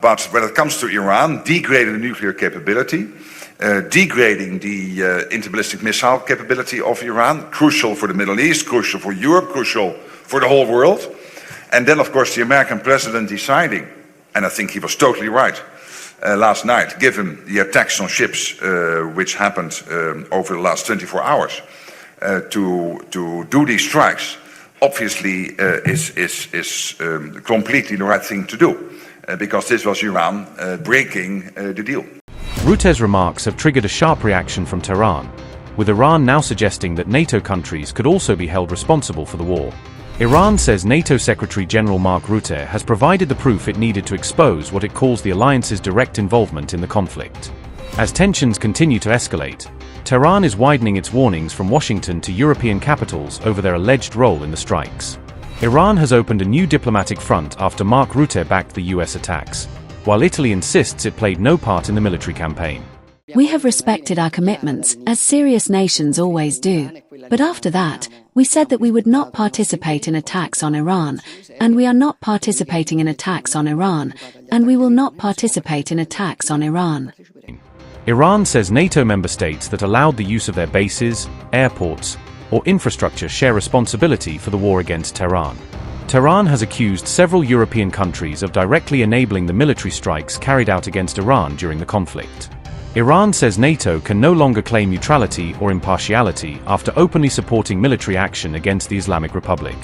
but when it comes to Iran, degrading the nuclear capability, degrading the interballistic missile capability of Iran, crucial for the Middle East, crucial for Europe, crucial for the whole world. And then, of course, the American president deciding, and I think he was totally right, last night, given the attacks on ships which happened over the last 24 hours, to do these strikes, obviously is completely the right thing to do, because this was Iran breaking the deal. Rutte's remarks have triggered a sharp reaction from Tehran, with Iran now suggesting that NATO countries could also be held responsible for the war. Iran says NATO Secretary General Mark Rutte has provided the proof it needed to expose what it calls the alliance's direct involvement in the conflict. As tensions continue to escalate, Tehran is widening its warnings from Washington to European capitals over their alleged role in the strikes. Iran has opened a new diplomatic front after Mark Rutte backed the US attacks, while Italy insists it played no part in the military campaign. We have respected our commitments, as serious nations always do. But after that, we said that we would not participate in attacks on Iran, and we are not participating in attacks on Iran, and we will not participate in attacks on Iran. Iran says NATO member states that allowed the use of their bases, airports, or infrastructure share responsibility for the war against Tehran. Tehran has accused several European countries of directly enabling the military strikes carried out against Iran during the conflict. Iran says NATO can no longer claim neutrality or impartiality after openly supporting military action against the Islamic Republic.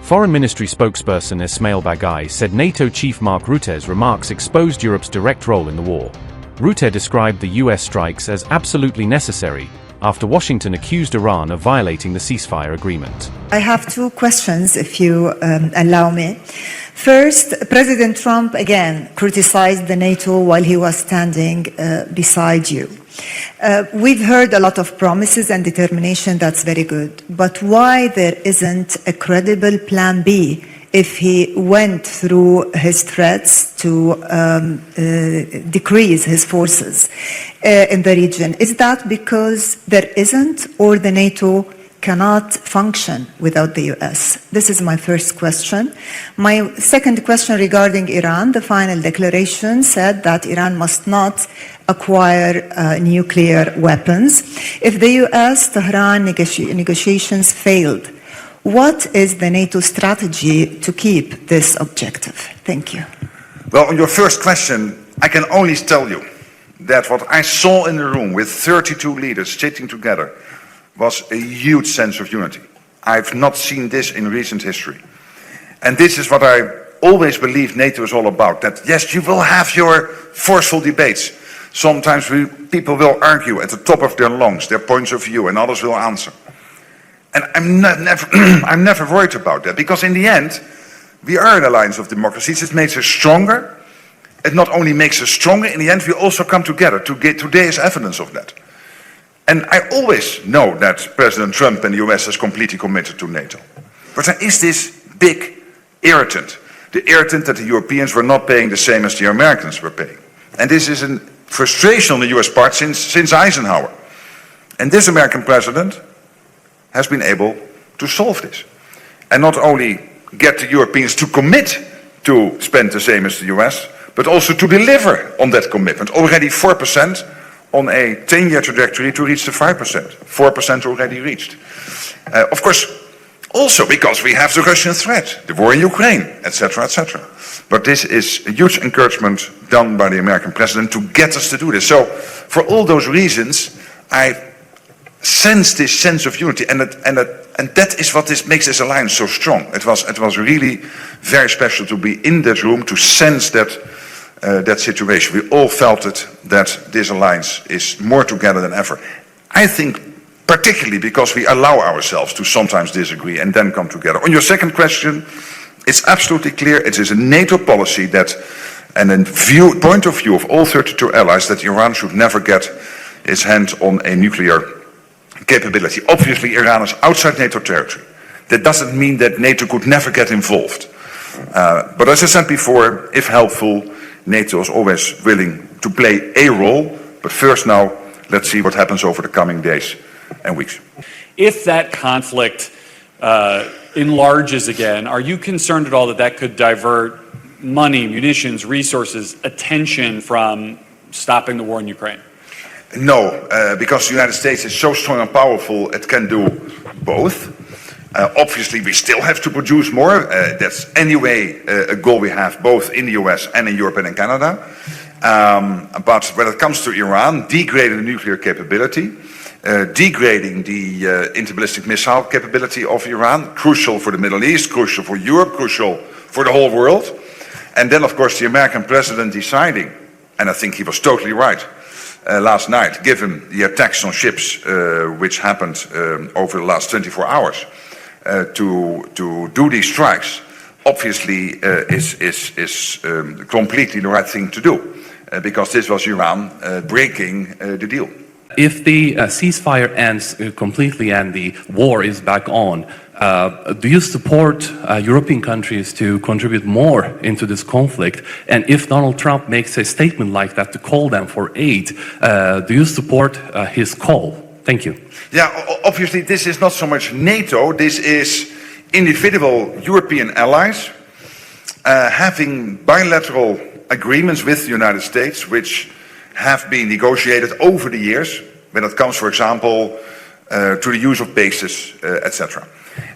Foreign Ministry spokesperson Esmail Baghaei said NATO Chief Mark Rutte's remarks exposed Europe's direct role in the war. Rutte described the US strikes as absolutely necessary, after Washington accused Iran of violating the ceasefire agreement. I have two questions, if you allow me. First, President Trump again criticized the NATO while he was standing beside you. We've heard a lot of promises and determination, that's very good. But why there isn't a credible plan B if he went through his threats to decrease his forces in the region? Is that because there isn't, or the NATO cannot function without the US? This is my first question. My second question regarding Iran, the final declaration said that Iran must not acquire nuclear weapons. If the US-Tehran negotiations failed, what is the NATO strategy to keep this objective? Thank you. Well, on your first question, I can only tell you that what I saw in the room with 32 leaders sitting together was a huge sense of unity. I've not seen this in recent history. And this is what I always believe NATO is all about, that yes, you will have your forceful debates. Sometimes people will argue at the top of their lungs, their points of view, and others will answer. And I'm never worried about that, because in the end, we are an alliance of democracies. It makes us stronger. It not only makes us stronger, in the end, we also come together. Today is evidence of that. And I always know that President Trump and the US is completely committed to NATO. But there is this big irritant. The irritant that the Europeans were not paying the same as the Americans were paying. And this is a frustration on the US part since Eisenhower. And this American president has been able to solve this. And not only get the Europeans to commit to spend the same as the US, but also to deliver on that commitment. Already 4% on a 10-year trajectory to reach the 5%. 4% already reached. Of course, also because we have the Russian threat, the war in Ukraine, etc., etc. But this is a huge encouragement done by the American president to get us to do this. So, for all those reasons, I sense this sense of unity, and that is what makes this alliance so strong. It was really very special to be in that room, to sense that situation. We all felt it, that this alliance is more together than ever. I think particularly because we allow ourselves to sometimes disagree and then come together. On your second question, it's absolutely clear it is a NATO policy that, and a point of view of all 32 allies, that Iran should never get its hand on a nuclear capability. Obviously, Iran is outside NATO territory. That doesn't mean that NATO could never get involved. But as I said before, if helpful, NATO is always willing to play a role. But first now, let's see what happens over the coming days and weeks. If that conflict enlarges again, are you concerned at all that that could divert money, munitions, resources, attention from stopping the war in Ukraine? No, because the United States is so strong and powerful, it can do both. Obviously, we still have to produce more. That's anyway a goal we have both in the US and in Europe and in Canada. But when it comes to Iran, degrading the nuclear capability, degrading the interballistic missile capability of Iran, crucial for the Middle East, crucial for Europe, crucial for the whole world. And then, of course, the American president deciding, and I think he was totally right, last night, given the attacks on ships which happened over the last 24 hours, to do these strikes, obviously is completely the right thing to do, because this was Iran breaking the deal. If the ceasefire ends completely and the war is back on, do you support European countries to contribute more into this conflict? And if Donald Trump makes a statement like that to call them for aid, do you support his call? Thank you. Yeah, obviously this is not so much NATO, this is individual European allies having bilateral agreements with the United States, which have been negotiated over the years when it comes, for example, to the use of bases, etc.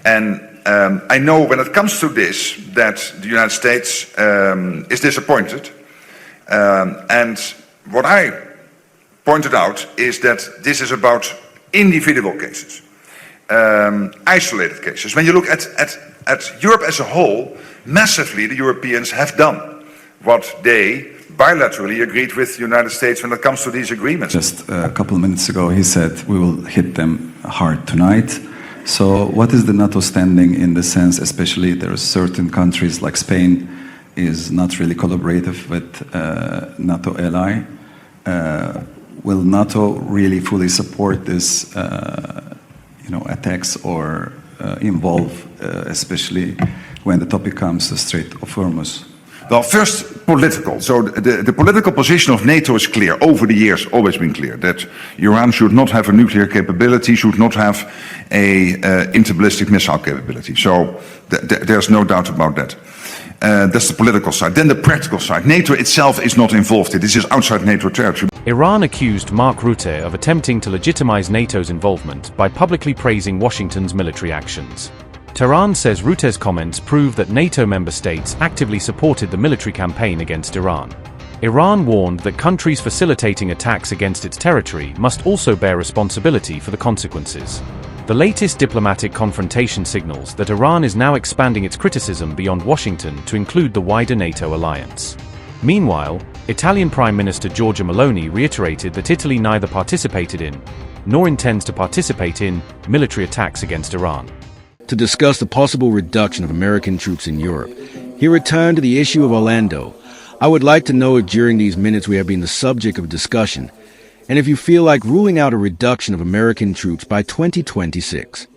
And I know when it comes to this that the United States is disappointed. And what I pointed out is that this is about individual cases, isolated cases. When you look at Europe as a whole, massively the Europeans have done what they bilaterally agreed with the United States when it comes to these agreements. Just a couple of minutes ago, he said we will hit them hard tonight. So what is the NATO standing in the sense, especially there are certain countries like Spain is not really collaborative with NATO ally. Will NATO really fully support this, attacks or involve, especially when the topic comes to Strait of Hormuz? Well, first, political. So the political position of NATO is clear. Over the years, always been clear that Iran should not have a nuclear capability, should not have a interballistic missile capability. So there's no doubt about that. That's the political side. Then the practical side. NATO itself is not involved. This is outside NATO territory. Iran accused Mark Rutte of attempting to legitimize NATO's involvement by publicly praising Washington's military actions. Tehran says Rutte's comments prove that NATO member states actively supported the military campaign against Iran. Iran warned that countries facilitating attacks against its territory must also bear responsibility for the consequences. The latest diplomatic confrontation signals that Iran is now expanding its criticism beyond Washington to include the wider NATO alliance. Meanwhile, Italian Prime Minister Giorgia Meloni reiterated that Italy neither participated in, nor intends to participate in, military attacks against Iran. To discuss the possible reduction of American troops in Europe, he returned to the issue of Orlando. I would like to know if during these minutes we have been the subject of discussion, and if you feel like ruling out a reduction of American troops by 2026.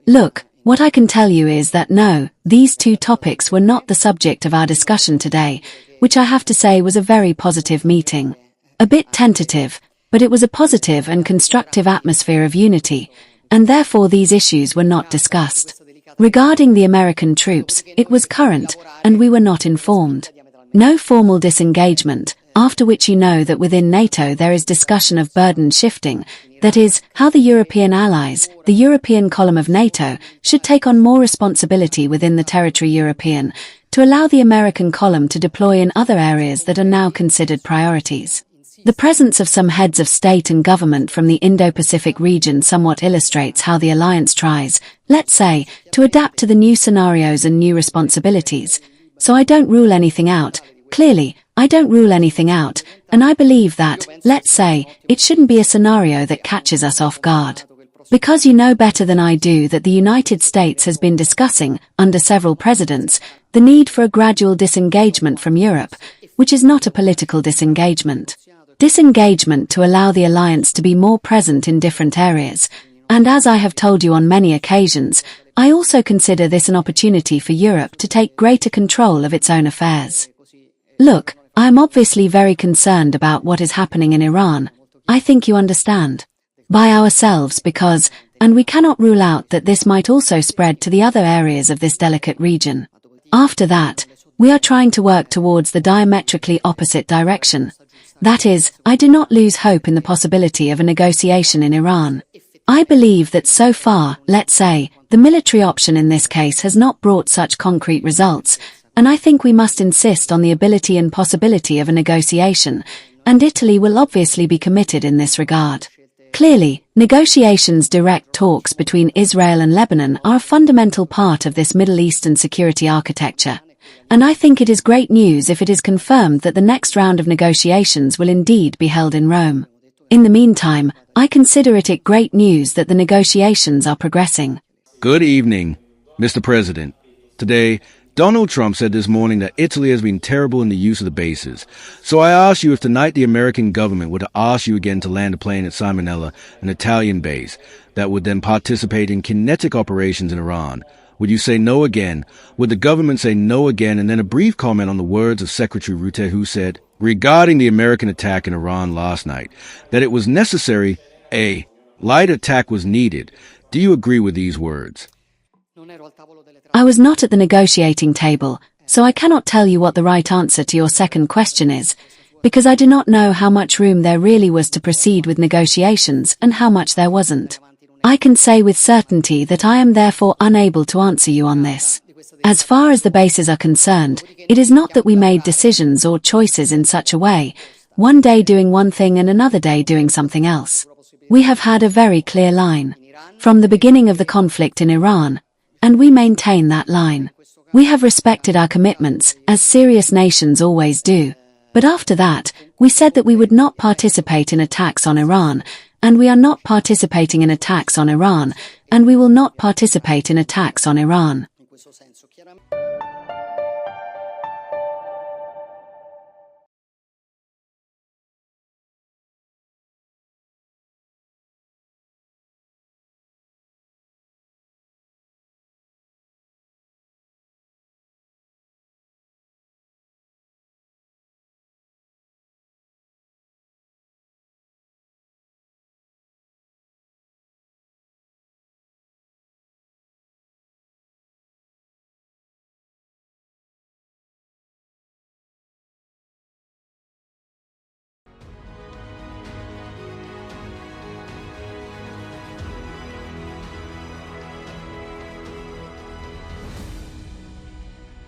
Look, what I can tell you is that no, these two topics were not the subject of our discussion today, which I have to say was a very positive meeting. A bit tentative, but it was a positive and constructive atmosphere of unity, and therefore these issues were not discussed. Regarding the American troops, it was current, and we were not informed. No formal disengagement, after which you know that within NATO there is discussion of burden shifting, that is, how the European allies, the European column of NATO, should take on more responsibility within the territory European, to allow the American column to deploy in other areas that are now considered priorities. The presence of some heads of state and government from the Indo-Pacific region somewhat illustrates how the alliance tries, let's say, to adapt to the new scenarios and new responsibilities. So I don't rule anything out. Clearly, I don't rule anything out, and I believe that, let's say, it shouldn't be a scenario that catches us off guard. Because you know better than I do that the United States has been discussing, under several presidents, the need for a gradual disengagement from Europe, which is not a political disengagement. Disengagement to allow the alliance to be more present in different areas, and as I have told you on many occasions, I also consider this an opportunity for Europe to take greater control of its own affairs. Look, I am obviously very concerned about what is happening in Iran. I think you understand. By ourselves because, and we cannot rule out that this might also spread to the other areas of this delicate region. After that, We are trying to work towards the diametrically opposite direction. That is, I do not lose hope in the possibility of a negotiation in Iran. I believe that so far, let's say, the military option in this case has not brought such concrete results, and I think we must insist on the ability and possibility of a negotiation, and Italy will obviously be committed in this regard. Clearly, negotiations, direct talks between Israel and Lebanon are a fundamental part of this Middle Eastern security architecture. And I think it is great news if it is confirmed that the next round of negotiations will indeed be held in Rome. In the meantime, I consider it great news that the negotiations are progressing. Good evening, Mr. President. Today, Donald Trump said this morning that Italy has been terrible in the use of the bases. So I ask you if tonight the American government were to ask you again to land a plane at Simonella, an Italian base, that would then participate in kinetic operations in Iran. Would you say no again? Would the government say no again? And then a brief comment on the words of Secretary Rutte, who said, regarding the American attack in Iran last night, that it was necessary, a light attack was needed. Do you agree with these words? I was not at the negotiating table, so I cannot tell you what the right answer to your second question is, because I do not know how much room there really was to proceed with negotiations and how much there wasn't. I can say with certainty that I am therefore unable to answer you on this. As far as the bases are concerned, it is not that we made decisions or choices in such a way, one day doing one thing and another day doing something else. We have had a very clear line from the beginning of the conflict in Iran, and we maintain that line. We have respected our commitments, as serious nations always do. But after that, we said that we would not participate in attacks on Iran, and we are not participating in attacks on Iran, and we will not participate in attacks on Iran.